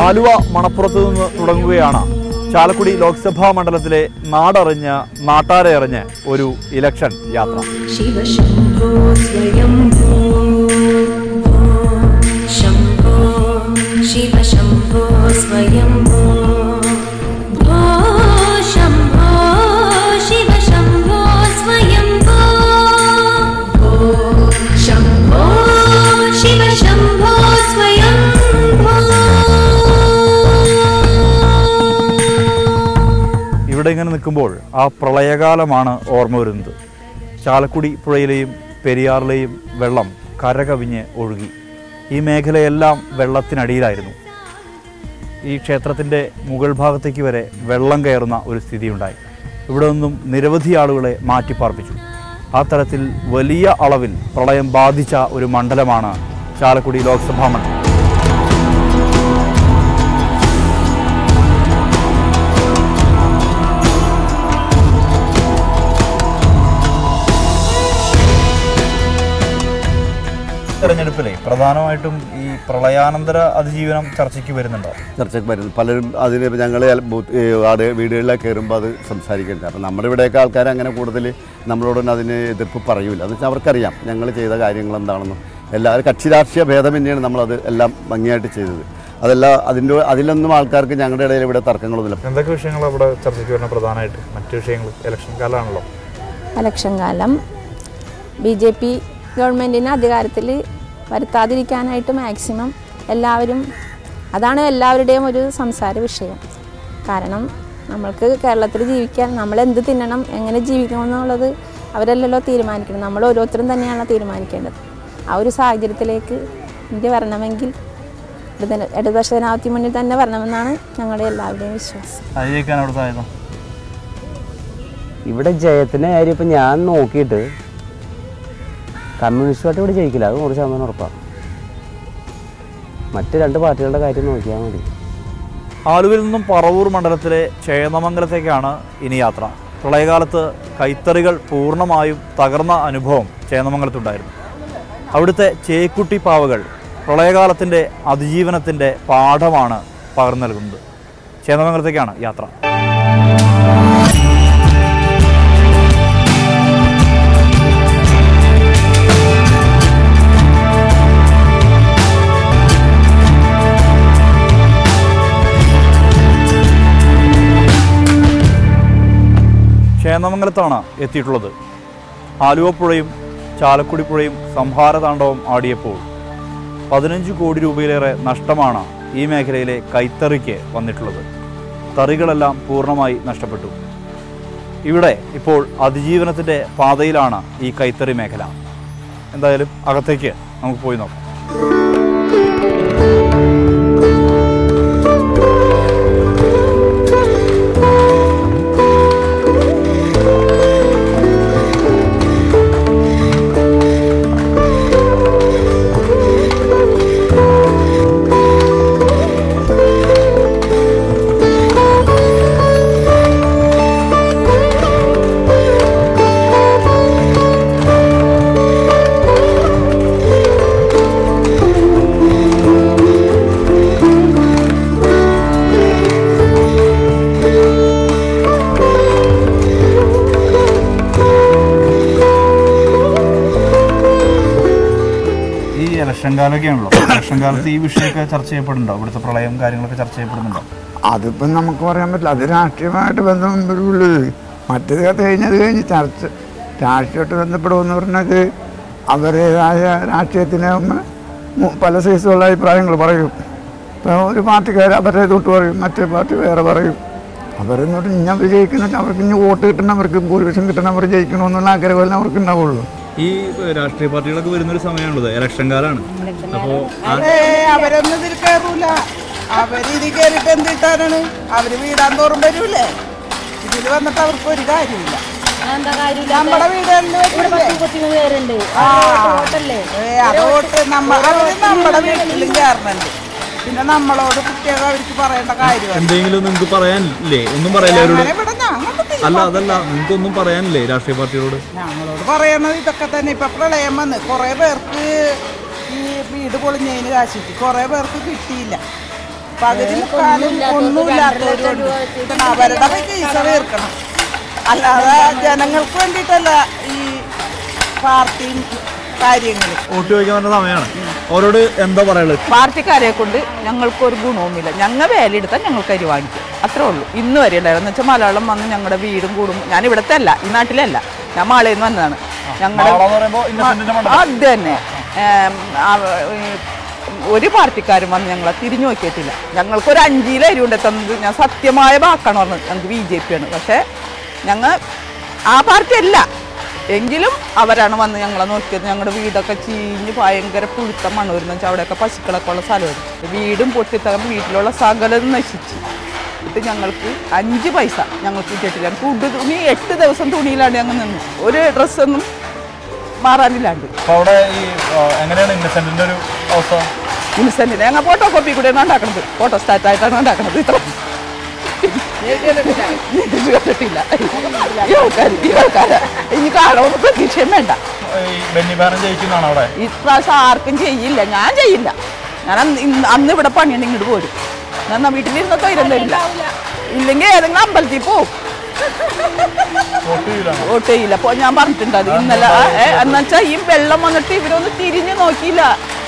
ആലുവ മണപ്പുറത്ത് നിന്ന് തുടങ്ങുകയാണ് ചാലക്കുടി ലോക്സഭാ മണ്ഡലത്തിലെ നാടറിഞ്ഞ് നാട്ടാരെ അറിഞ്ഞ് ഒരു ഇലക്ഷൻ യാത്ര. ഇവിടെ ഇങ്ങനെ നിൽക്കുമ്പോൾ ആ പ്രളയകാലമാണ് ഓർമ്മ വരുന്നത്. ചാലക്കുടി പുഴയിലെയും പെരിയാറിലെയും വെള്ളം കരകവിഞ്ഞ് ഒഴുകി. ഈ മേഖലയെല്ലാം വെള്ളത്തിനടിയിലായിരുന്നു. ഈ ക്ഷേത്രത്തിൻ്റെ മുകൾ ഭാഗത്തേക്ക് വരെ വെള്ളം കയറുന്ന ഒരു സ്ഥിതിയുണ്ടായി. ഇവിടെ നിന്നും നിരവധി ആളുകളെ മാറ്റിപ്പാർപ്പിച്ചു. ആ തരത്തിൽ വലിയ അളവിൽ പ്രളയം ബാധിച്ച ഒരു മണ്ഡലമാണ് ചാലക്കുടി ലോക്സഭാ മണ്ഡലം. തെരഞ്ഞെടുപ്പിലെ പ്രധാനമായിട്ടും ഈ പ്രളയാനന്തര അതിജീവനം ചർച്ചയ്ക്ക് വരുന്നുണ്ടോ? ചർച്ചയ്ക്ക് വരുന്നു. പലരും അതിന് ഞങ്ങൾ വീടുകളിലൊക്കെ കയറുമ്പോൾ അത് സംസാരിക്കുന്നുണ്ട്. അപ്പം നമ്മുടെ ഇവിടെയൊക്കെ ആൾക്കാർ അങ്ങനെ കൂടുതൽ നമ്മളോടൊന്നും അതിന് എതിർപ്പ് പറയൂല. എന്ന് വെച്ചാൽ അവർക്കറിയാം ഞങ്ങൾ ചെയ്ത കാര്യങ്ങൾ എന്താണെന്നും. എല്ലാവരും കക്ഷി രാഷ്ട്രീയ ഭേദം തന്നെയാണ് നമ്മളത് എല്ലാം ഭംഗിയായിട്ട് ചെയ്തത്. അതെല്ലാം അതിലൊന്നും ആൾക്കാർക്ക് ഞങ്ങളുടെ ഇടയിൽ ഇവിടെ തർക്കങ്ങളൊന്നുമില്ല. എന്തൊക്കെ വിഷയങ്ങൾ ഇവിടെ ചർച്ചയ്ക്ക് വരുന്നത്? പ്രധാനമായിട്ട് മറ്റു വിഷയങ്ങൾ ഇലക്ഷൻ കാലമാണല്ലോ. ഇലക്ഷൻ കാലം BJP ഗവൺമെൻറ്റിനെ അധികാരത്തിൽ വരുത്താതിരിക്കാനായിട്ട് മാക്സിമം എല്ലാവരും, അതാണ് എല്ലാവരുടെയും ഒരു സംസാര വിഷയം. കാരണം നമ്മൾക്ക് കേരളത്തിൽ ജീവിക്കാൻ നമ്മൾ എന്ത് തിന്നണം, എങ്ങനെ ജീവിക്കണം എന്നുള്ളത് അവരല്ലല്ലോ തീരുമാനിക്കണം, നമ്മൾ ഓരോരുത്തരും തന്നെയാണ് തീരുമാനിക്കേണ്ടത്. ആ ഒരു സാഹചര്യത്തിലേക്ക് ഇന്ത്യ വരണമെങ്കിൽ ഇടതുപക്ഷ ജനാധിപത്യ മുന്നിൽ തന്നെ വരണമെന്നാണ് ഞങ്ങളുടെ എല്ലാവരുടെയും വിശ്വാസം. ഇവിടെ ജയത്തിൻ്റെ കാര്യം ഇപ്പം ഞാൻ നോക്കിയിട്ട് കമ്മ്യൂണിസ്റ്റ് പാർട്ടി ഇവിടെ ജയിക്കില്ല, അത് 100% ഉറപ്പാണ്. മറ്റ് രണ്ട് പാർട്ടികളുടെ കാര്യം നോക്കിയാൽ മതി. ആലുവയിൽ നിന്നും പറവൂർ മണ്ഡലത്തിലെ ചേന്നമംഗലത്തേക്കാണ് ഇനി യാത്ര. പ്രളയകാലത്ത് കൈത്തറികൾ പൂർണ്ണമായും തകർന്ന അനുഭവം ചേന്നമംഗലത്തുണ്ടായിരുന്നു. അവിടുത്തെ ചേക്കുട്ടി പാവകൾ പ്രളയകാലത്തിൻ്റെ അതിജീവനത്തിൻ്റെ പാഠമാണ് പകർന്നു നൽകുന്നത്. ചേന്നമംഗലത്തേക്കാണ് യാത്ര. ചേന്നമംഗലത്താണ് എത്തിയിട്ടുള്ളത്. ആലുവ പുഴയും ചാലക്കുടി പുഴയും സംഹാരതാണ്ഡവം ആടിയപ്പോൾ 15 കോടി രൂപയിലേറെ നഷ്ടമാണ് ഈ മേഖലയിലെ കൈത്തറിക്ക് വന്നിട്ടുള്ളത്. തറികളെല്ലാം പൂർണ്ണമായി നഷ്ടപ്പെട്ടു. ഇവിടെ ഇപ്പോൾ അതിജീവനത്തിൻ്റെ പാതയിലാണ് ഈ കൈത്തറി മേഖല. എന്തായാലും അകത്തേക്ക് നമുക്ക് പോയി നോക്കാം. ഇലക്ഷൻ കാലമൊക്കെയാണല്ലോ. ഇലക്ഷൻ കാലത്ത് ഈ വിഷയമൊക്കെ ചർച്ച ചെയ്യപ്പെടുന്നുണ്ടോ? ഇവിടുത്തെ പ്രളയം കാര്യങ്ങളൊക്കെ ചർച്ച ചെയ്യപ്പെടുന്നുണ്ടോ? അതിപ്പം നമുക്ക് പറയാൻ പറ്റില്ല. അത് രാഷ്ട്രീയമായിട്ട് ബന്ധമുള്ളത്. മറ്റേത് കഴിഞ്ഞ് ചർച്ച രാഷ്ട്രീയമായിട്ട് ബന്ധപ്പെടുമെന്ന് പറഞ്ഞത് അവരുടേതായ രാഷ്ട്രീയത്തിന് പല സൈസുള്ള അഭിപ്രായങ്ങൾ പറയും. ഇപ്പോൾ ഒരു പാർട്ടിക്കാർ അവരെ തൊട്ട് പറയും, മറ്റേ പാർട്ടി വേറെ പറയും. അവരെന്നോട്ട് ഇങ്ങനെ വിജയിക്കുന്നിട്ട് അവർക്ക് ഇനി വോട്ട് കിട്ടണം, അവർക്ക് ഭൂരിപക്ഷം കിട്ടണം, അവർ ജയിക്കണമെന്നുള്ള ആഗ്രഹമല്ല അവർക്ക് ഉണ്ടാവുള്ളൂ. ഈ രാഷ്ട്രീയ പാർട്ടികളൊക്കെ വരുന്നൊരു സമയമാണുള്ളത്, ഇലക്ഷൻ കാലമാണ്. അപ്പോൾ അവരൊന്നും ഇതിൽ കയറൂല. അവരിത് കയറിയിട്ട് എന്തിട്ടാണ്? അവർ വീടാൻ തോറും വരൂലേ. ഇതിൽ വന്നിട്ട് അവർക്ക് ഒരു കാര്യമില്ല. നമ്മുടെ വീട് നമ്മുടെ വീട്ടിലും കയറുന്നുണ്ട്. പിന്നെ നമ്മളോട് പ്രത്യേകം അവർക്ക് പറയേണ്ട കാര്യമാണ്. എന്തെങ്കിലും നിങ്ങൾക്ക് പറയാനില്ലേ? ഒന്നും പറയില്ലേ അവരോട്? അല്ല, അതല്ല, നിങ്ങൾക്കൊന്നും പറയാനില്ലേ രാഷ്ട്രീയ പാർട്ടിയോട്? ഞങ്ങളോട് പറയണത് ഇതൊക്കെ തന്നെ. ഇപ്പൊ പ്രളയം വന്ന് കുറെ പേർക്ക് ഈ വീട് പൊളിഞ്ഞതിന് കാശിട്ട് കുറെ പേർക്ക് കിട്ടിയില്ല. പകുതി മുക്കാലും ഒന്നുമില്ലാത്തവരുണ്ട്. അവരുടെ പൈസ തീർക്കണം. അല്ലാതെ ജനങ്ങൾക്ക് വേണ്ടിയിട്ടല്ല ഈ പാർട്ടിയും കാര്യങ്ങളും. വോട്ട് ചോദിക്കാൻ സമയമാണ്. അവരോട് എന്താ പറയുള്ളത്? പാർട്ടിക്കാരെ കൊണ്ട് ഞങ്ങൾക്കൊരു ഗുണവുമില്ല. ഞങ്ങൾ വേലയെടുത്താൽ ഞങ്ങൾക്ക് അരി വാങ്ങിക്കും, അത്രേ ഉള്ളൂ. ഇന്ന് വരെ ഉണ്ടായിരുന്നു. എന്ന് വെച്ചാൽ മലയാളം വന്ന് ഞങ്ങളുടെ വീടും കൂടും. ഞാൻ ഇവിടത്തെ അല്ല, ഈ നാട്ടിലല്ല, ഞാൻ മാളയിൽ നിന്ന് വന്നതാണ്. ഞങ്ങളുടെ അത് തന്നെ ഒരു പാർട്ടിക്കാരും വന്ന് ഞങ്ങളെ തിരിഞ്ഞു നോക്കിയിട്ടില്ല. ഞങ്ങൾക്കൊരു 5 കിലോ അരി കൊണ്ട് തന്നത് ഞാൻ സത്യമായ വാക്കാണ് പറഞ്ഞത്. ഞങ്ങൾക്ക് BJP ആണ്. പക്ഷേ ഞങ്ങൾ ആ പാർട്ടി അല്ല എങ്കിലും അവരാണ് വന്ന് ഞങ്ങളെ നോക്കിയത്. ഞങ്ങളുടെ വീടൊക്കെ ചീഞ്ഞ് ഭയങ്കര പുഴുത്ത മണ്ണ് വരുന്ന വെച്ചാൽ അവിടെയൊക്കെ പശുക്കളൊക്കെ ഉള്ള സ്ഥലമായിരുന്നു. വീടും പൊട്ടിത്തകർന്ന് വീട്ടിലുള്ള സകലം നശിച്ച് ഇത് ഞങ്ങൾക്ക് 5 പൈസ ഞങ്ങൾക്ക് കിട്ടിയിട്ടില്ല. ഞങ്ങൾക്ക് തുണി 8 ദിവസം തുണിയിലാണ് ഞങ്ങൾ നിന്ന്, ഒരു ഡ്രസ്സൊന്നും മാറാനില്ലാണ്ട്. ഇൻസെന്റിന് ഞങ്ങൾ ഫോട്ടോ കോപ്പി കൂടെയാണ് ഉണ്ടാക്കുന്നത്, ഫോട്ടോ സ്റ്റാറ്റായിട്ടാണ് ഉണ്ടാക്കുന്നത്. ഇത്ര കേട്ടിട്ടില്ല ഈ ആൾക്കാരെ ഇനി കാണുമെന്ന് പ്രതീക്ഷയും വേണ്ട. ഇപ്രാവശ്യം ആർക്കും ചെയ്യില്ല, ഞാൻ ചെയ്യില്ല. ഞാൻ അന്ന് ഇവിടെ പണിയുണ്ട്, ഇങ്ങോട്ട് പോരും. ഞാൻ വീട്ടിലിരുന്ന തൊയിരം തരില്ല. ഇല്ലെങ്കിൽ ഏതെങ്കിലും അമ്പലത്തിൽ പോവും, വോട്ട് ചെയ്യില്ല. അപ്പോൾ ഞാൻ പറഞ്ഞിട്ടുണ്ട് അത് ഇന്നലെ. എന്നുവെച്ചാൽ ഈ വെള്ളം വന്നിട്ട് ഇവരൊന്ന് തിരിഞ്ഞു നോക്കിയില്ല.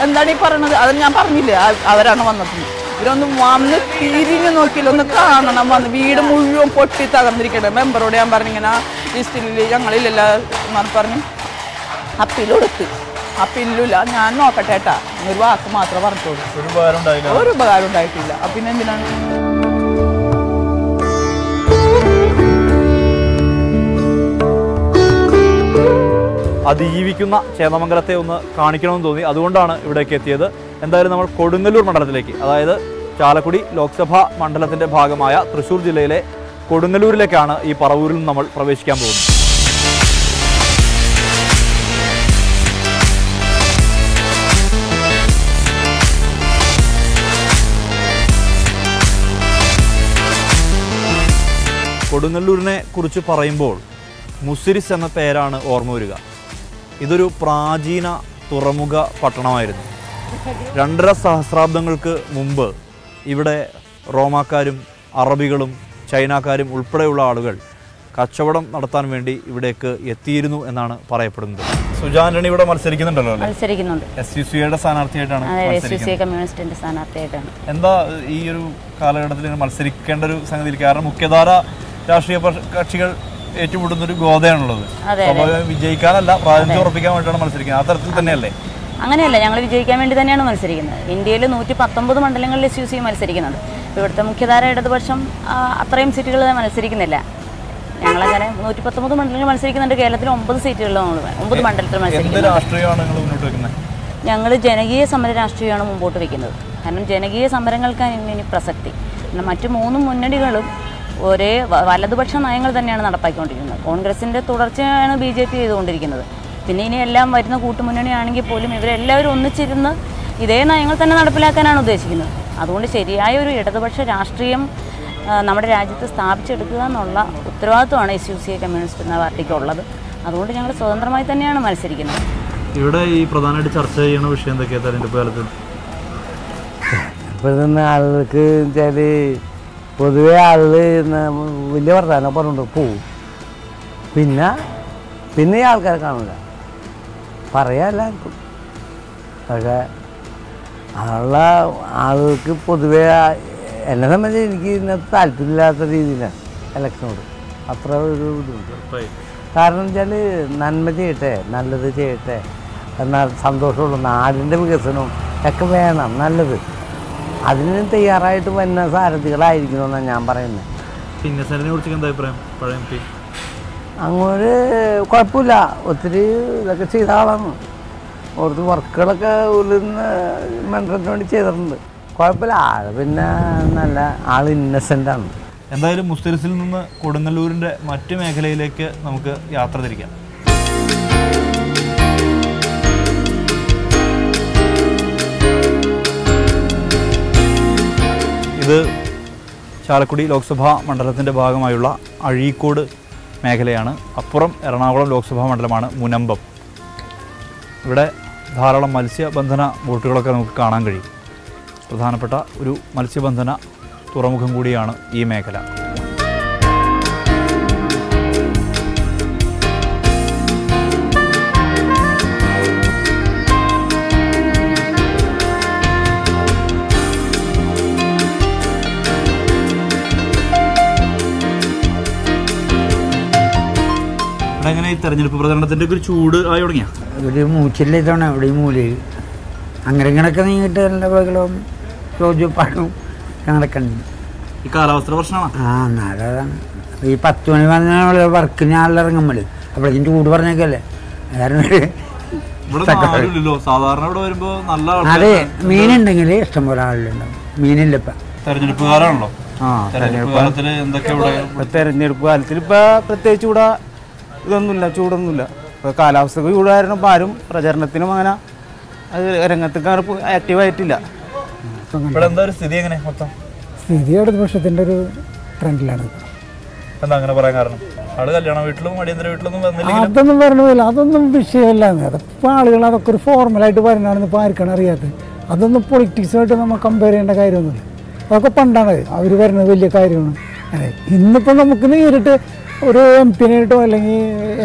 എന്താണ് ഈ പറയണത്? അത് ഞാൻ പറഞ്ഞില്ലേ, അവരാണ് വന്നത്. ഇവരൊന്നും വന്ന് തിരിഞ്ഞു നോക്കിയില്ല, ഒന്ന് കാണണം. വന്ന് വീട് മുഴുവൻ പൊട്ടി തകർന്നിരിക്കട്ടെ. മെമ്പറോട് ഞാൻ പറഞ്ഞിങ്ങനെ ലിസ്റ്റിൽ ഞങ്ങളില്ലല്ല എന്ന് പറഞ്ഞു അപ്പീലൊടുത്ത്. അപ്പീലില്ല, ഞാൻ നോക്കട്ടെ ഏട്ടാ, ഒരു വാക്ക് മാത്രമേ പറഞ്ഞോളൂ. ഒരു ഉപകാരം ഉണ്ടായിട്ടില്ല. പിന്നെ എന്തിനാണ്? അതിജീവിക്കുന്ന ചേന്നമംഗലത്തെ ഒന്ന് കാണിക്കണമെന്ന് തോന്നി, അതുകൊണ്ടാണ് ഇവിടേക്ക് എത്തിയത്. എന്തായാലും നമ്മൾ കൊടുങ്ങല്ലൂർ മണ്ഡലത്തിലേക്ക്, അതായത് ചാലക്കുടി ലോക്സഭാ മണ്ഡലത്തിൻ്റെ ഭാഗമായ തൃശ്ശൂർ ജില്ലയിലെ കൊടുങ്ങല്ലൂരിലേക്കാണ് ഈ പറവൂരിൽ നിന്ന് നമ്മൾ പ്രവേശിക്കാൻ പോകുന്നത്. കൊടുങ്ങല്ലൂരിനെ കുറിച്ച് പറയുമ്പോൾ മുസിരിസ് എന്ന പേരാണ് ഓർമ്മ വരിക. ഇതൊരു പ്രാചീന തുറമുഖ പട്ടണമായിരുന്നു. 2.5 സഹസ്രാബ്ദങ്ങൾക്ക് മുമ്പ് ഇവിടെ റോമാക്കാരും അറബികളും ചൈനക്കാരും ഉൾപ്പെടെയുള്ള ആളുകൾ കച്ചവടം നടത്താൻ വേണ്ടി ഇവിടേക്ക് എത്തിയിരുന്നു എന്നാണ് പറയപ്പെടുന്നത്. സുജാനണി ഇവിടെ മത്സരിക്കുന്നുണ്ടല്ലോ? മത്സരിക്കുന്നുണ്ട്. SUCയുടെ സ്ഥാനാർത്ഥിയായിട്ടാണ്. കമ്മ്യൂണിസ്റ്റിന്റെ സ്ഥാനാർത്ഥിയായിട്ടാണ്. എന്താ ഈ ഒരു കാലഘട്ടത്തിൽ മത്സരിക്കേണ്ട ഒരു സംഗതിയിൽ? കാരണം മുഖ്യധാര രാഷ്ട്രീയ കക്ഷികൾ ഏറ്റുമുട്ടുന്നൊരു ഗോതയാണുള്ളത്. വിജയിക്കാനല്ല, പ്രാതിനിധ്യം ഉറപ്പിക്കാൻ വേണ്ടിയിട്ടാണ് മത്സരിക്കുന്നത്. ആ തരത്തിൽ തന്നെയല്ലേ? അങ്ങനെയല്ല, ഞങ്ങൾ വിജയിക്കാൻ വേണ്ടി തന്നെയാണ് മത്സരിക്കുന്നത്. ഇന്ത്യയിൽ 119 മണ്ഡലങ്ങളിൽ SUC മത്സരിക്കുന്നുണ്ട്. ഇവിടുത്തെ മുഖ്യധാര ഇടതുപക്ഷം അത്രയും സീറ്റുകൾ മത്സരിക്കുന്നില്ല. ഞങ്ങളങ്ങനെ 119 മണ്ഡലങ്ങളിൽ മത്സരിക്കുന്നുണ്ട്. കേരളത്തിൽ 9 സീറ്റുകളിലാണ്, 9 മണ്ഡലത്തിൽ മത്സരിക്കുന്നത്. ഞങ്ങൾ ജനകീയ സമര രാഷ്ട്രീയമാണ് മുമ്പോട്ട് വയ്ക്കുന്നത്. കാരണം ജനകീയ സമരങ്ങൾക്കാണ് ഇനി പ്രസക്തി. മറ്റു 3 മുന്നണികളും ഒരേ വലതുപക്ഷ നയങ്ങൾ തന്നെയാണ് നടപ്പാക്കിക്കൊണ്ടിരിക്കുന്നത്. കോൺഗ്രസിൻ്റെ തുടർച്ചയാണ് BJP ചെയ്തുകൊണ്ടിരിക്കുന്നത്. പിന്നെ ഇനി എല്ലാം വരുന്ന കൂട്ടുമുന്നണിയാണെങ്കിൽ പോലും ഇവരെല്ലാവരും ഒന്നിച്ചിരുന്ന് ഇതേ നയങ്ങൾ തന്നെ നടപ്പിലാക്കാനാണ് ഉദ്ദേശിക്കുന്നത്. അതുകൊണ്ട് ശരിയായ ഒരു ഇടതുപക്ഷ രാഷ്ട്രീയം നമ്മുടെ രാജ്യത്ത് സ്ഥാപിച്ചെടുക്കുക എന്നുള്ള ഉത്തരവാദിത്വമാണ് SUC കമ്മ്യൂണിസ്റ്റ് എന്ന പാർട്ടിക്ക് ഉള്ളത്. അതുകൊണ്ട് ഞങ്ങൾ സ്വതന്ത്രമായി തന്നെയാണ് മത്സരിക്കുന്നത്. ഇവിടെ ഈ പ്രധാനമായിട്ട് ചർച്ച ചെയ്യുന്ന വിഷയം എന്തൊക്കെയാണ് തെരഞ്ഞെടുപ്പ് കാലത്ത്? ഇപ്പോഴത്തെ ആളുകൾക്ക് വെച്ചാൽ പൊതുവെ ആളുകൾ വലിയ വർത്തമാനം പറഞ്ഞുകൊണ്ട് പോവും. പിന്നെ ഈ ആൾക്കാരെ കാണില്ല, പറയാം എല്ലാവർക്കും. പക്ഷേ ഉള്ള ആളുകൾക്ക് പൊതുവെ എന്നെ സംബന്ധിച്ച് എനിക്ക് ഇന്നത്തെ താല്പര്യമില്ലാത്ത രീതിയിലാണ് ഇലക്ഷനോട്. അത്ര ഒരു ബുദ്ധിമുട്ട്. കാരണം വെച്ചാൽ നന്മ ചെയ്യട്ടെ, നല്ലത് ചെയ്യട്ടെ, എന്നാൽ സന്തോഷമുള്ള നാടിൻ്റെ വികസനവും ഒക്കെ വേണം, നല്ലത്. അതിന് തയ്യാറായിട്ട് വരുന്ന സാരഥികളായിരിക്കണമെന്നാണ് ഞാൻ പറയുന്നത്. ഇന്നസെന്റിനെ കുറിച്ച് എന്താ അഭിപ്രായം? പഴയ MP അങ്ങോട്ട് കുഴപ്പമില്ല, ഒത്തിരി ഇതൊക്കെ ചെയ്ത ആളാണ്. കുറച്ച് വർക്കുകളൊക്കെ മണ്ഡലത്തിന് വേണ്ടി ചെയ്തിട്ടുണ്ട്. കുഴപ്പമില്ല, ആൾ പിന്നെ നല്ല ആൾ ഇന്നസെൻ്റാണ്. എന്തായാലും മുസ്തരിസിൽ നിന്ന് കൊടുങ്ങല്ലൂരിൻ്റെ മറ്റു മേഖലയിലേക്ക് നമുക്ക് യാത്ര തിരിക്കാം. ഇത് ചാലക്കുടി ലോക്സഭാ മണ്ഡലത്തിൻ്റെ ഭാഗമായുള്ള അഴീക്കോട് മേഖലയാണ്. അപ്പുറം എറണാകുളം ലോക്സഭാ മണ്ഡലമാണ് മുനമ്പം. ഇവിടെ ധാരാളം മത്സ്യബന്ധന ബോട്ടുകളൊക്കെ നമുക്ക് കാണാൻ കഴിയും. പ്രധാനപ്പെട്ട ഒരു മത്സ്യബന്ധന തുറമുഖം കൂടിയാണ് ഈ മേഖല. എങ്ങനെ ഈ തെരഞ്ഞെടുപ്പ് പ്രചരണത്തിൻ്റെ ഒരു ചൂട് ആയി തുടങ്ങിയ ഒരു മൂച്ചില്ല ഇതാണ് അവിടെ ഈ മൂലയിൽ അങ്ങനെ ഇങ്ങനൊക്കെ നീങ്ങിട്ട് എല്ലാ ബഹളവും ചോദ്യപ്പാടും നടക്കണ്ട. ഈ കാലാവസ്ഥ പ്രശ്നമാണ്. എന്നാലാണ് ഈ 10 മണി വന്ന വർക്കിന് ആളിറങ്ങുമ്പോൾ അപ്പോഴേക്കും ചൂട് പറഞ്ഞേക്കല്ലേ സാധാരണ ഇവിടെ വരുമ്പോ നല്ല അതെ മീനുണ്ടെങ്കിൽ ഇഷ്ടംപോലെ ആളിലുണ്ടാവും. മീനില്ല ഇപ്പം തെരഞ്ഞെടുപ്പ് കാലമാണല്ലോ. തെരഞ്ഞെടുപ്പ് കാലത്തിൽ ഇപ്പൊ പ്രത്യേകിച്ച് ഇവിടെ ഇതൊന്നുമില്ല, ചൂടൊന്നുമില്ല. ഇപ്പോൾ കാലാവസ്ഥക്ക് ചൂടായിരുന്നു. ഇപ്പോൾ ആരും പ്രചരണത്തിനും അങ്ങനെ രംഗത്തേക്ക് ആക്റ്റീവായിട്ടില്ല. സ്ഥിതി എങ്ങനെ മൊത്തം? സ്ഥിതി ഇടതുപക്ഷത്തിൻ്റെ ഒരു ട്രെൻഡിലാണ്. എന്താ അങ്ങനെ പറയാൻ കാരണം? ആള് കല്യാണ വീട്ടിലും അടിയന്തര വീട്ടിലൊന്നും വന്നില്ല. അതൊന്നും പറഞ്ഞില്ല, അതൊന്നും വിഷയമല്ല. അതിപ്പോൾ ആളുകൾ അതൊക്കെ ഒരു ഫോർമലായിട്ട് പറയുന്നതാണെന്ന് ഇപ്പോൾ ആർക്കാണ് അറിയാത്തത്. അതൊന്നും പൊളിറ്റിക്സുമായിട്ട് നമ്മൾ കമ്പയർ ചെയ്യേണ്ട കാര്യമൊന്നുമില്ല. അതൊക്കെ പണ്ടാണ് അവർ പറയുന്നത് വലിയ കാര്യമാണ്. അതെ, ഇന്നിപ്പോൾ നമുക്ക് നേരിട്ട് ഒരു MP-നായിട്ടോ അല്ലെങ്കിൽ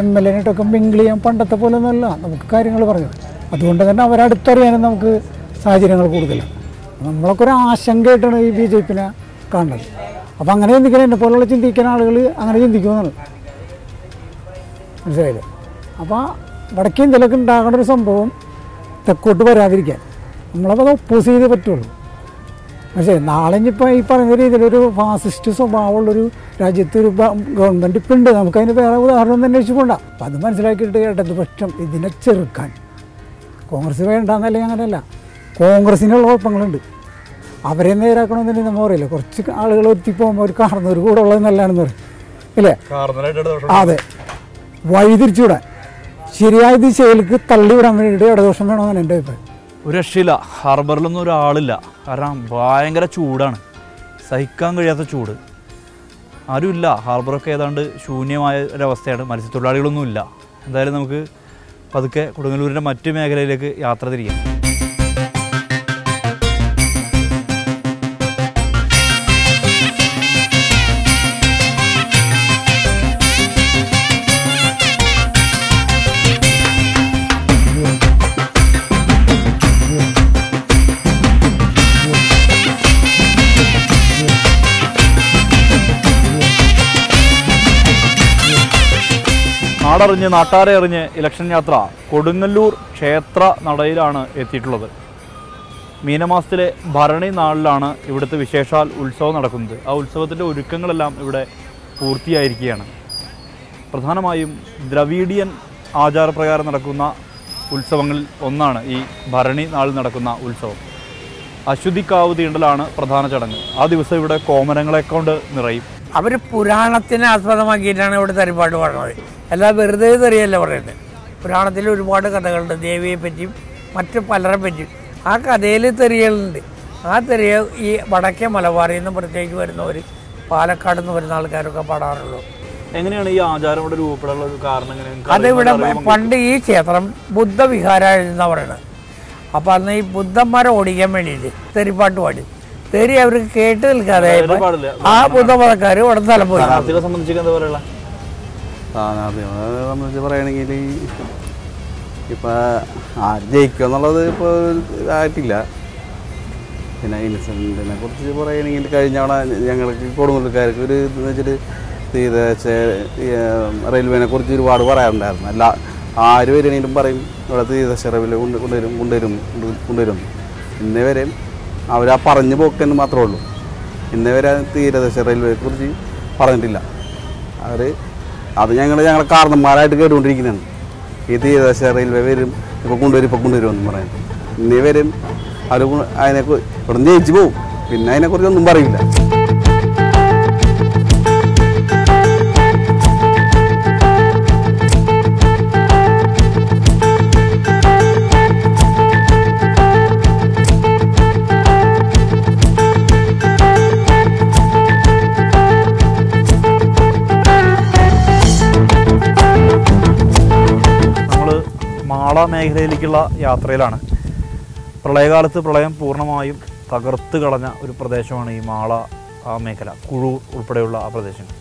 MLA-നായിട്ടോ ഒക്കെ മിങ്കിൾ ചെയ്യാൻ പണ്ടത്തെ പോലെ ഒന്നുമല്ല നമുക്ക് കാര്യങ്ങൾ പറയുന്നത്. അതുകൊണ്ട് തന്നെ അവരടുത്തറിയാനും നമുക്ക് സാഹചര്യങ്ങൾ കൂടുതലാണ്. നമ്മളൊക്കെ ഒരു ആശങ്കയായിട്ടാണ് ഈ BJP-നെ കാണുന്നത്. അപ്പോൾ അങ്ങനെ ചിന്തിക്കണം, എന്നെ പോലുള്ള ചിന്തിക്കുന്ന ആളുകൾ അങ്ങനെ ചിന്തിക്കുമെന്നാണ് മനസ്സിലായില്ലേ. അപ്പോൾ വടക്കേ ഇന്ത്യയിലൊക്കെ ഉണ്ടാകേണ്ട ഒരു സംഭവം തെക്കോട്ട് വരാതിരിക്കാൻ നമ്മളപ്പോൾ അത് ഒപ്പോസ് ചെയ്തേ പറ്റുള്ളൂ. പക്ഷേ നാളെ ഇനിയിപ്പോൾ ഈ പറയുന്ന രീതിയിലൊരു ഫാസിസ്റ്റ് സ്വഭാവമുള്ളൊരു രാജ്യത്ത് ഒരു ഗവൺമെൻറ് ഇപ്പം ഉണ്ട്. നമുക്കതിന് വേറെ ഉദാഹരണം തന്നെ വെച്ചുകൊണ്ട. അപ്പം അത് മനസ്സിലാക്കിയിട്ട് ഇടതുപക്ഷം ഇതിനെ ചെറുക്കാൻ കോൺഗ്രസ് വേണ്ടെന്നല്ലെങ്കിൽ അങ്ങനെയല്ല. കോൺഗ്രസിനുള്ള കുഴപ്പങ്ങളുണ്ട്, അവരെ നേരാക്കണമെന്നുണ്ടെങ്കിൽ നമ്മൾ പറയില്ല. കുറച്ച് ആളുകൾ എത്തിപ്പോകുമ്പോൾ ഒരു കാർന്നൂർ കൂടെ ഉള്ളത് നല്ലതാണെന്ന് പറയും ഇല്ലേ. അതെ, വഴിതിരിച്ചുവിടാൻ ശരിയായ ദിശയിലേക്ക് തള്ളിവിടാൻ വേണ്ടിയിട്ട് ഇടതുപക്ഷം വേണമെന്നാണ് എൻ്റെ അഭിപ്രായം. ഒരു രക്ഷയില്ല. ഹാർബറിലൊന്നും ഒരാളില്ല. കാരണം ഭയങ്കര ചൂടാണ്, സഹിക്കാൻ കഴിയാത്ത ചൂട്. ആരുമില്ല. ഹാർബറൊക്കെ ഏതാണ്ട് ശൂന്യമായ ഒരവസ്ഥയാണ്. മത്സ്യത്തൊഴിലാളികളൊന്നുമില്ല. എന്തായാലും നമുക്ക് പതുക്കെ കൊടുങ്ങല്ലൂരിൻ്റെ മറ്റു മേഖലയിലേക്ക് യാത്ര തിരിക്കാം. നാടറിഞ്ഞ് നാട്ടാരെ അറിഞ്ഞ് ഇലക്ഷൻ യാത്ര കൊടുങ്ങല്ലൂർ ക്ഷേത്ര നടയിലാണ് എത്തിയിട്ടുള്ളത്. മീനമാസത്തിലെ ഭരണി നാളിലാണ് ഇവിടുത്തെ വിശേഷാൽ ഉത്സവം നടക്കുന്നത്. ആ ഉത്സവത്തിൻ്റെ ഒരുക്കങ്ങളെല്ലാം ഇവിടെ പൂർത്തിയായിരിക്കുകയാണ്. പ്രധാനമായും ദ്രവീഡിയൻ ആചാരപ്രകാരം നടക്കുന്ന ഉത്സവങ്ങളിൽ ഒന്നാണ് ഈ ഭരണി നാളിൽ നടക്കുന്ന ഉത്സവം. അശ്വതിക്കാവ് തീണ്ടലാണ് പ്രധാന ചടങ്ങ്. ആ ദിവസം ഇവിടെ കോമരങ്ങളെ കൊണ്ട് നിറയും. അവർ പുരാണത്തിനെ ആസ്പദമാക്കിയിട്ടാണ് ഇവിടെ തരിപ്പാട്ട് പാടുന്നത്. അല്ലാതെ വെറുതെ തെറിയല്ല പറയുന്നത്. പുരാണത്തിൽ ഒരുപാട് കഥകളുണ്ട്, ദേവിയെ പറ്റിയും മറ്റു പലരെ പറ്റിയും. ആ കഥയിൽ തെറികളുണ്ട്. ആ തെറിയ ഈ വടക്കേ മലബാറിൽ നിന്ന് പ്രത്യേകിച്ച് വരുന്നവർ, പാലക്കാട് നിന്ന് വരുന്ന ആൾക്കാരൊക്കെ പാടാറുള്ളൂ. എങ്ങനെയാണ് ഈ ആചാരം ഇവിടെ രൂപപ്പെടാനുള്ള ഒരു കാരണം? അതിവിടെ പണ്ട് ഈ ക്ഷേത്രം ബുദ്ധവിഹാരമായിരുന്നാണ് പറയുന്നത്. അപ്പോൾ അന്ന് ഈ ബുദ്ധന്മാരെ ഓടിക്കാൻ വേണ്ടിയിട്ട് തെറിപ്പാട്ട് പാടി. തെറി അവർക്ക് കേട്ട് നിൽക്കാതെ ആ ബുദ്ധമതക്കാർ ഇവിടെ സ്ഥലം പോയി. സംബന്ധിച്ച് പറയുകയാണെങ്കിൽ ഇപ്പം ആര് ജയിക്കുക എന്നുള്ളത് ഇപ്പോൾ ആയിട്ടില്ല. പിന്നെ ഇൻസിഡൻറ്റിനെ കുറിച്ച് പറയുകയാണെങ്കിൽ കഴിഞ്ഞ തവണ ഞങ്ങൾക്ക് കൊടുങ്ങല്ലൂർക്കാർക്ക് ഒരു ഇതെന്ന് വെച്ചിട്ട് തീരദേശ റെയിൽവേനെ കുറിച്ച് ഒരുപാട് പറയാറുണ്ടായിരുന്നു. അല്ല ആര് വരികയാണെങ്കിലും പറയും ഇവിടെ തീരദേശ റെയിൽവേ കൊണ്ടുവരും. ഇന്നേ വരെ അവർ ആ പറഞ്ഞു പോക്കെന്ന് മാത്രമേ ഉള്ളൂ. ഇന്നേ വരെ തീരദേശ റെയിൽവേയെ കുറിച്ച് പറഞ്ഞിട്ടില്ല. അത് ഞങ്ങളെ കാരണന്മാരായിട്ട് കേട്ടുകൊണ്ടിരിക്കുന്നതാണ്. ഈ തീരദേശ റെയിൽവേ വരും, ഇപ്പോൾ കൊണ്ടുവരുമെന്ന് പറയാൻ. ഇന്നേ വരും അവർ അതിനെ ഇവിടെ ജയിച്ചു പോവും. പിന്നെ അതിനെക്കുറിച്ചൊന്നും പറയില്ല. മാള മേഖലയിലേക്കുള്ള യാത്രയിലാണ്. പ്രളയകാലത്ത് പ്രളയം പൂർണ്ണമായും തകർത്ത് കളഞ്ഞ ഒരു പ്രദേശമാണ് ഈ മാള മേഖല, കുഴൂർ ഉൾപ്പെടെയുള്ള ആ പ്രദേശങ്ങൾ.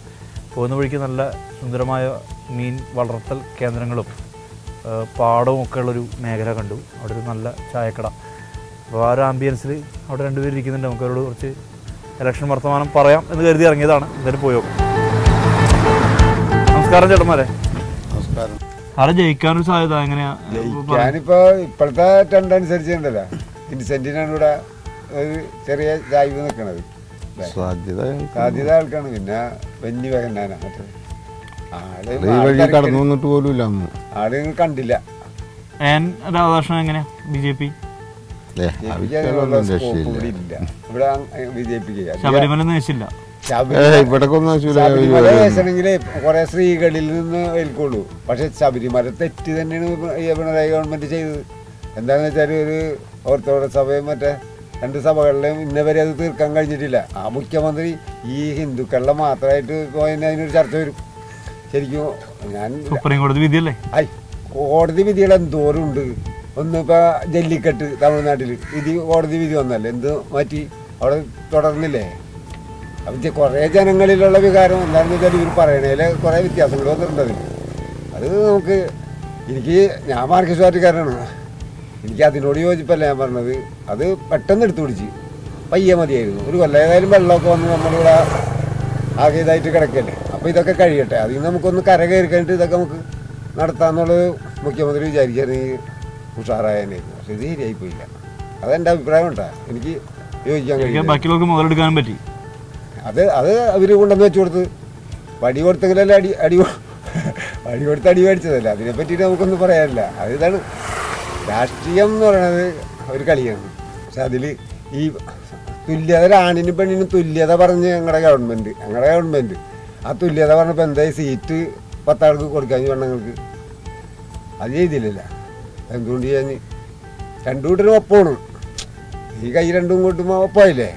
പോകുന്ന വഴിക്ക് നല്ല സുന്ദരമായ മീൻ വളർത്തൽ കേന്ദ്രങ്ങളും പാടവും ഒക്കെ ഉള്ളൊരു മേഖല കണ്ടു. അവിടെ ഒരു നല്ല ചായക്കട. അപ്പോൾ ആ ഒരു ആംബിയൻസിൽ അവിടെ രണ്ടുപേരും ഇരിക്കുന്നുണ്ട്. നമുക്ക് അവരോട് കുറച്ച് ഇലക്ഷൻ വർത്തമാനം പറയാം എന്ന് കരുതി ഇറങ്ങിയതാണ്. എന്തായാലും പോയോ. നമസ്കാരം ചേട്ടന്മാരെ. നമസ്കാരം. ആരെ ജയിക്കാനൊരു സാധ്യത എങ്ങനെയാ? ജയിക്കാനിപ്പോ ഇപ്പോഴത്തെ ട്രെൻഡ് അനുസരിച്ച് ഉണ്ടല്ലോ, ഇൻസെന്റിനാണ് ഇവിടെ ഒരു ചെറിയ ചായ്വ് നിൽക്കണത്. സാധ്യത ആൾക്കാണ്. പിന്നെ വെഞ്ഞി വകന്നാനാ മറ്റേ കടന്നു വന്നിട്ട് പോലും ഇല്ല. ആള് കണ്ടില്ല. രാധാകൃഷ്ണൻ എങ്ങനെയാ? BJP ഇവിടെ BJP ശബരിമല നേശില്ല. ശബരിമല വേശണെങ്കിലേ കുറെ സ്ത്രീകളിൽ നിന്ന് ഏൽക്കുള്ളൂ. പക്ഷെ ശബരിമല തെറ്റ് തന്നെയാണ് പിണറായി ഗവൺമെന്റ് ചെയ്തത്. എന്താണെന്ന് വെച്ചാൽ ഒരു ഓർത്തഡോക്സ് സഭയും മറ്റേ 2 സഭകളിലെയും ഇന്നവരെ അത് തീർക്കാൻ കഴിഞ്ഞിട്ടില്ല. ആ മുഖ്യമന്ത്രി ഈ ഹിന്ദുക്കളുടെ മാത്രമായിട്ട് പോയതിന് അതിനൊരു ചർച്ച വരും. ശരിക്കും ഞാൻ സുപ്രീം കോടതി വിധിയല്ലേ? കോടതി വിധികൾ എന്തോരം ഉണ്ട്. ഒന്നിപ്പോൾ ജല്ലിക്കെട്ട് തമിഴ്നാട്ടിൽ കോടതി വിധി വന്നല്ലേ, എന്ത് മാറ്റി അവിടെ തുടർന്നില്ലേ? അപ്പം കുറേ ജനങ്ങളിലുള്ള വികാരം എന്താണെന്ന് വെച്ചാൽ ഇവർ പറയണതിൽ കുറേ വ്യത്യാസങ്ങൾ വന്നിട്ടുണ്ട്. അത് നമുക്ക് ഞാൻ മാർക്സിസ്റ്റ് പാർട്ടിക്കാരനാണ്. എനിക്ക് അതിനോട് യോജിപ്പല്ല ഞാൻ പറഞ്ഞത്. അത് പെട്ടെന്ന് എടുത്തു പിടിച്ച് പയ്യെ മതിയായിരുന്നു. ഒരു കൊല്ലം ഏതായാലും വെള്ളമൊക്കെ വന്ന് നമ്മളിവിടെ ആകെ ഇതായിട്ട് കിടക്കല്ലേ. അപ്പോൾ ഇതൊക്കെ കഴിയട്ടെ, അതിൽ നമുക്കൊന്ന് കര കയറി കഴിഞ്ഞിട്ട് ഇതൊക്കെ നമുക്ക് നടത്താമെന്നുള്ളത് മുഖ്യമന്ത്രി വിചാരിച്ചായിരുന്നെങ്കിൽ ഉഷാറായനായിരുന്നു. പക്ഷെ ഇത് ശരിയായിപ്പോയില്ല. അതെൻ്റെ അഭിപ്രായം ഉണ്ടാ. എനിക്ക് യോജിക്കാൻ കഴിയും. ബാക്കിയുള്ളവർക്ക് മുതലെടുക്കാനും പറ്റി. അത് അവർ കൊണ്ടുവന്ന് വെച്ച് കൊടുത്ത് വടി കൊടുത്തെങ്കിലല്ലേ അടി കൊടുത്ത് അടി മേടിച്ചതല്ല. അതിനെ പറ്റിയിട്ട് നമുക്കൊന്നും പറയാനില്ല. അതിതാണ് രാഷ്ട്രീയം എന്ന് പറയുന്നത്. ഒരു കളിയാണ്. പക്ഷെ അതിൽ ഈ തുല്യത, ആണിനും പെണ്ണിനും തുല്യത പറഞ്ഞ് ഞങ്ങളുടെ ഗവൺമെൻറ് ആ തുല്യത പറഞ്ഞപ്പോൾ എന്തായി സീറ്റ് 10 ആൾക്ക് കൊടുക്കാൻ പെണ്ണുങ്ങൾക്ക് അത് ചെയ്തില്ലല്ലോ. എന്തുകൊണ്ട് ചെയ്യാൻ? 2 കൂട്ടരും ഒപ്പമാണ്. ഈ കൈ 2 കൂട്ടും ഒപ്പമായില്ലേ.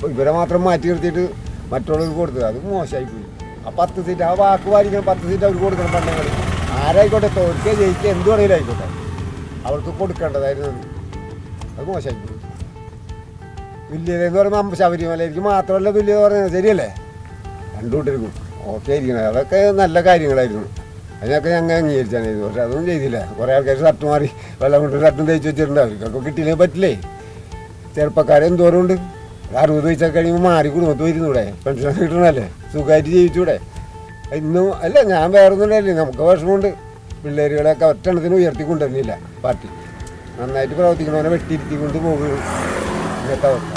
ഇവരെ മാത്രം മാറ്റി നിർത്തിയിട്ട് മറ്റുള്ളവർക്ക് കൊടുത്തത് അത് മോശമായിപ്പോയി. ആ 10 സീറ്റ് ആ വാക്ക് പാലിക്കണം. 10 സീറ്റ് അവർക്ക് കൊടുക്കണം. പെണ്ണുങ്ങൾ ആരായിക്കോട്ടെ, തോൽക്കുക ജയിക്കുക എന്ത് വേണമെങ്കിലും ആയിക്കോട്ടെ, അവർക്ക് കൊടുക്കേണ്ടതായിരുന്നു. അത് മോശമായിപ്പോയി. തുല്യത എന്ന് പറയുമ്പോൾ ശബരിമലയ്ക്ക് മാത്രമല്ല തുല്യത പറയുന്നത്. ശരിയല്ലേ? 2 കൂട്ടർക്കും ഓക്കെ ഇരിക്കണത്. അതൊക്കെ നല്ല കാര്യങ്ങളായിരുന്നു. അതിനൊക്കെ ഞങ്ങൾ അംഗീകരിച്ചായിരുന്നു. പക്ഷെ അതൊന്നും ചെയ്തില്ല. കുറേ ആൾക്കാർ ഷർട്ട് മാറി വെള്ളം കൊണ്ട് ഷർട്ടും തേച്ച് വെച്ചിട്ടുണ്ട്. അവർക്കൊക്കെ കിട്ടിയില്ലെങ്കിൽ പറ്റില്ലേ? ചെറുപ്പക്കാരെന്തോരം ഉണ്ട്. 60 വയസ്സൊക്കെ കഴിയുമ്പോൾ മാറി കുടുംബത്ത് വരുന്നൂടെ? പെൻഷൻ കിട്ടണല്ലേ, സുഖമായിട്ട് ജീവിച്ചൂടെ? ഇന്നും അല്ല, ഞാൻ വേറൊന്നുമില്ലല്ലേ. നമുക്ക് വിഷമമുണ്ട്. പിള്ളേരുകളെയൊക്കെ ഒറ്റെണ്ണത്തിന് ഉയർത്തിക്കൊണ്ടുവരുന്നില്ല പാർട്ടി. നന്നായിട്ട് പ്രവർത്തിക്കണവനെ വെട്ടിയിരുത്തിക്കൊണ്ട് പോകുന്നു. ഇന്നത്തെ അവസ്ഥ.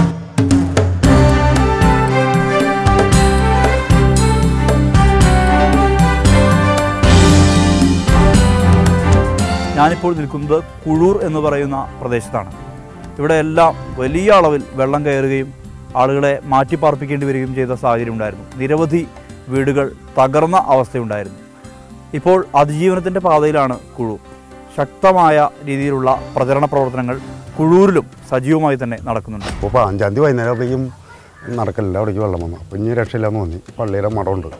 ഞാനിപ്പോൾ നിൽക്കുന്നത് കുഴൂർ എന്ന് പറയുന്ന പ്രദേശത്താണ്. ഇവിടെ എല്ലാം വലിയ അളവിൽ വെള്ളം കയറുകയും ആളുകളെ മാറ്റിപ്പാർപ്പിക്കേണ്ടി വരികയും ചെയ്ത സാഹചര്യം ഉണ്ടായിരുന്നു. നിരവധി വീടുകൾ തകർന്ന അവസ്ഥയുണ്ടായിരുന്നു. ഇപ്പോൾ അതിജീവനത്തിൻ്റെ പാതയിലാണ് കുഴൂർ. ശക്തമായ രീതിയിലുള്ള പ്രചരണ പ്രവർത്തനങ്ങൾ കുഴൂരിലും സജീവമായി തന്നെ നടക്കുന്നുണ്ട്. ഇപ്പോൾ 5-ാം തീയതി വൈകുന്നേരത്തേക്കും നടക്കലില്ല. അവിടേക്ക് വെള്ളം വന്നു. അപ്പം ഇനി രക്ഷയില്ലാന്ന് തോന്നി പള്ളിയിലെ മഠമുണ്ട്,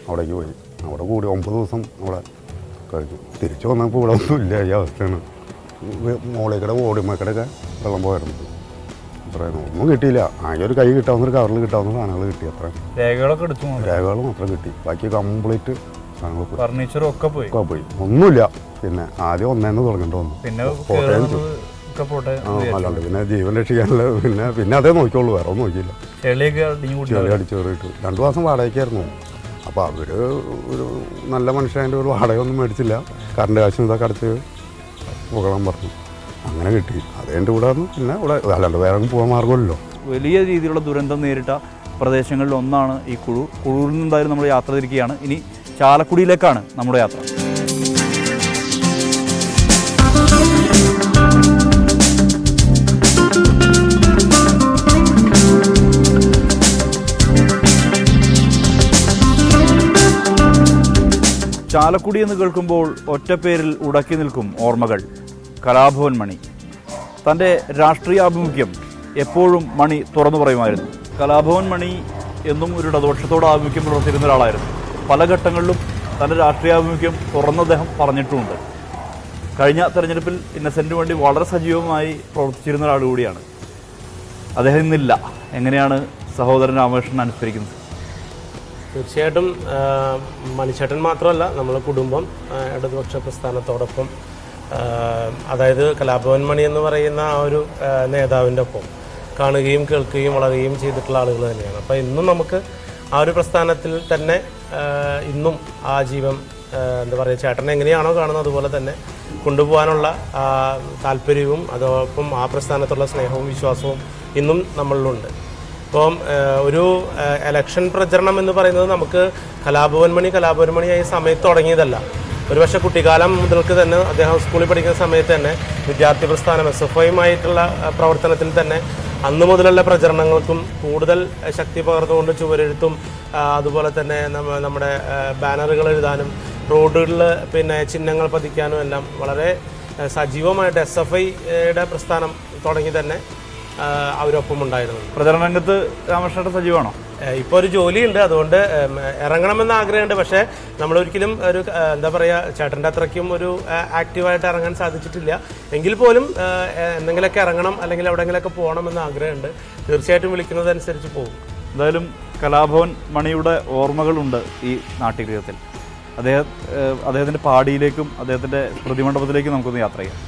അവിടേക്ക് പോയി. അവിടെ കൂടി 9 ദിവസം അവിടെ കഴിഞ്ഞു. തിരിച്ചു വന്നപ്പോൾ ഇവിടെ ഒന്നുമില്ല. ഈ അവസ്ഥയാണ്. മോളിക്കടെ ഓടിമക്കടൊക്കെ വെള്ളം പോയിരുന്നു. അത്രയും ഒന്നും കിട്ടിയില്ല. ആകെ ഒരു കൈ കിട്ടാവുന്ന ഒരു കവറിൽ കിട്ടാവുന്ന സാധനങ്ങൾ കിട്ടി. അത്രയും രേഖകൾ മാത്രം കിട്ടി. ബാക്കി കംപ്ലീറ്റ് സാധനങ്ങൾ ഫർണിച്ചറും ഒക്കെ പോയി. ഒന്നുമില്ല. പിന്നെ ആദ്യം ഒന്നേന്ന് തുടങ്ങേണ്ടി വന്നു. അല്ലാണ്ട് പിന്നെ ജീവൻ രക്ഷിക്കാനുള്ള പിന്നെ അതേ നോക്കിയുള്ളൂ. വേറെ ഒന്നും നോക്കിയില്ല. ചെളി അടിച്ചു കയറിയിട്ട് 2 മാസം വാടകയ്ക്കായിരുന്നു. അപ്പോൾ അവർ ഒരു നല്ല മനുഷ്യൻ്റെ ഒരു വാടകയൊന്നും മേടിച്ചില്ല. കറണ്ട് കാശും ഇതൊക്കെ അടച്ച് പോകണം പറഞ്ഞു. അങ്ങനെ കിട്ടി. അതേൻ്റെ കൂടെ വന്നു. പിന്നെ ഇവിടെ അല്ലാണ്ട് വേറെ പോകാൻ മാർഗമില്ലല്ലോ. വലിയ രീതിയിലുള്ള ദുരന്തം നേരിട്ട പ്രദേശങ്ങളിൽ ഒന്നാണ് ഈ കുഴൂർ. കുഴൂരിൽ നിന്നായാലും നമ്മൾ യാത്ര തിരിക്കുകയാണ്. ഇനി ചാലക്കുടിയിലേക്കാണ് നമ്മുടെ യാത്ര. ചാലക്കുടി എന്ന് കേൾക്കുമ്പോൾ ഒറ്റപ്പേരിൽ ഉടക്കി നിൽക്കും ഓർമ്മകൾ. കലാഭവൻ മണി. തൻ്റെ രാഷ്ട്രീയാഭിമുഖ്യം എപ്പോഴും മണി തുറന്നു പറയുമായിരുന്നു. കലാഭവൻ മണി എന്നും ഒരു ഇടതുപക്ഷത്തോട് ആഭിമുഖ്യം പുലർത്തിയിരുന്ന ഒരാളായിരുന്നു. പല ഘട്ടങ്ങളിലും തൻ്റെ രാഷ്ട്രീയാഭിമുഖ്യം തുറന്ന് അദ്ദേഹം പറഞ്ഞിട്ടുമുണ്ട്. കഴിഞ്ഞ തെരഞ്ഞെടുപ്പിൽ ഇന്നസെന്റിന് വേണ്ടി വളരെ സജീവമായി പ്രവർത്തിച്ചിരുന്ന ഒരാൾ കൂടിയാണ്. അദ്ദേഹം ഇന്നില്ല. എങ്ങനെയാണ് സഹോദരൻ രാമകൃഷ്ണൻ അനുസ്മരിക്കുന്നത്? തീർച്ചയായിട്ടും മണിച്ചേട്ടൻ മാത്രമല്ല, നമ്മളെ കുടുംബം ഇടതുപക്ഷ പ്രസ്ഥാനത്തോടൊപ്പം, അതായത് കലാഭവൻ മണി എന്ന് പറയുന്ന ആ ഒരു നേതാവിൻ്റെ ഒപ്പം കാണുകയും കേൾക്കുകയും വളരുകയും ചെയ്തിട്ടുള്ള ആളുകൾ തന്നെയാണ്. അപ്പോൾ ഇന്നും നമുക്ക് ആ ഒരു പ്രസ്ഥാനത്തിൽ തന്നെ ഇന്നും ആ ജീവൻ എന്താ പറയുക, ചേട്ടനെ എങ്ങനെയാണോ കാണുന്നത് അതുപോലെ തന്നെ കൊണ്ടുപോകാനുള്ള താല്പര്യവും അതോടൊപ്പം ആ പ്രസ്ഥാനത്തുള്ള സ്നേഹവും വിശ്വാസവും ഇന്നും നമ്മളിലുണ്ട്. ഇപ്പം ഒരു എലക്ഷൻ പ്രചരണം എന്ന് പറയുന്നത് നമുക്ക് കലാഭവൻ മണിയായി സമയത്ത് തുടങ്ങിയതല്ല. ഒരുപക്ഷെ കുട്ടിക്കാലം മുതൽക്ക് തന്നെ അദ്ദേഹം സ്കൂളിൽ പഠിക്കുന്ന സമയത്ത് തന്നെ വിദ്യാർത്ഥി പ്രസ്ഥാനം SFIയുമായിട്ടുള്ള പ്രവർത്തനത്തിൽ തന്നെ അന്നു മുതലുള്ള പ്രചരണങ്ങൾക്കും കൂടുതൽ ശക്തി പകർന്നുകൊണ്ട് ചുവരെഴുത്തും അതുപോലെ തന്നെ നമ്മുടെ ബാനറുകൾ എഴുതാനും റോഡുകളിൽ പിന്നെ ചിഹ്നങ്ങൾ പതിക്കാനും എല്ലാം വളരെ സജീവമായിട്ട് SFIയുടെ പ്രസ്ഥാനം തുടങ്ങി തന്നെ അവരൊപ്പം ഉണ്ടായിരുന്നു. പ്രചരണ രംഗത്ത് രാമകൃഷ്ണൻ സജീവമാണോ? ഇപ്പോൾ ഒരു ജോലിയുണ്ട്, അതുകൊണ്ട് ഇറങ്ങണമെന്ന് ആഗ്രഹമുണ്ട്. പക്ഷേ നമ്മളൊരിക്കലും ഒരു എന്താ പറയുക, ചേട്ടൻ്റെ അത്രയ്ക്കും ഒരു ആക്റ്റീവായിട്ട് ഇറങ്ങാൻ സാധിച്ചിട്ടില്ല. എങ്കിൽ പോലും എന്തെങ്കിലുമൊക്കെ ഇറങ്ങണം അല്ലെങ്കിൽ എവിടെയെങ്കിലുമൊക്കെ പോകണമെന്ന് ആഗ്രഹമുണ്ട്. തീർച്ചയായിട്ടും വിളിക്കുന്നതനുസരിച്ച് പോകും. എന്തായാലും കലാഭവൻ മണിയുടെ ഓർമ്മകളുണ്ട് ഈ നാട്യഗൃഹത്തിൽ. അദ്ദേഹത്തിൻ്റെ പാടിയിലേക്കും അദ്ദേഹത്തിൻ്റെ പ്രതിമണ്ഡപത്തിലേക്കും നമുക്കൊന്ന് യാത്ര ചെയ്യാം.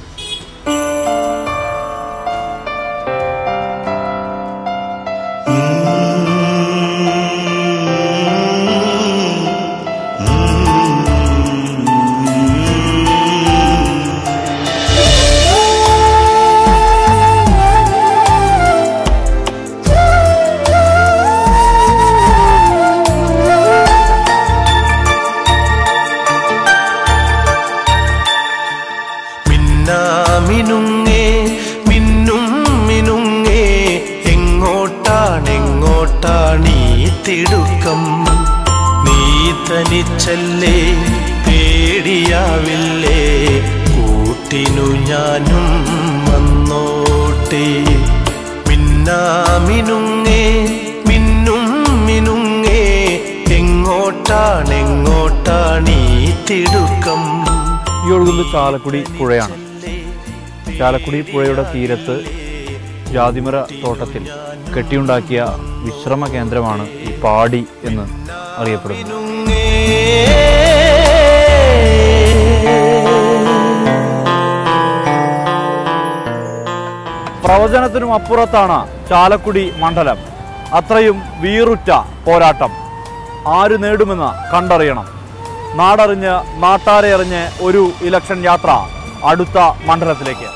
തനിച്ചല്ലേ പേടിയാവില്ലേ, കൂട്ടിനു ഞാനും വന്നോട്ടെ. മിന്നാമിനുങ്ങേ മിന്നും മിനുങ്ങേ, എങ്ങോട്ടാണീ തിടുക്കം. ഈ ഒഴുകുന്നത് ചാലക്കുടി പുഴയാണ്. ചാലക്കുടി പുഴയുടെ തീരത്ത് ജാതിമര തോട്ടത്തിൽ കെട്ടിയുണ്ടാക്കിയ വിശ്രമ കേന്ദ്രമാണ് ഈ പാടി എന്ന് അറിയപ്പെടുന്നത്. പ്രവചനത്തിനും അപ്പുറത്താണ് ചാലക്കുടി മണ്ഡലം. അത്രയും വീറുറ്റ പോരാട്ടം ആര് നേടുമെന്ന് കണ്ടറിയണം. നാടറിഞ്ഞ് നാട്ടാരെ അറിഞ്ഞ് ഒരു ഇലക്ഷൻ യാത്ര അടുത്ത മണ്ഡലത്തിലേക്ക്.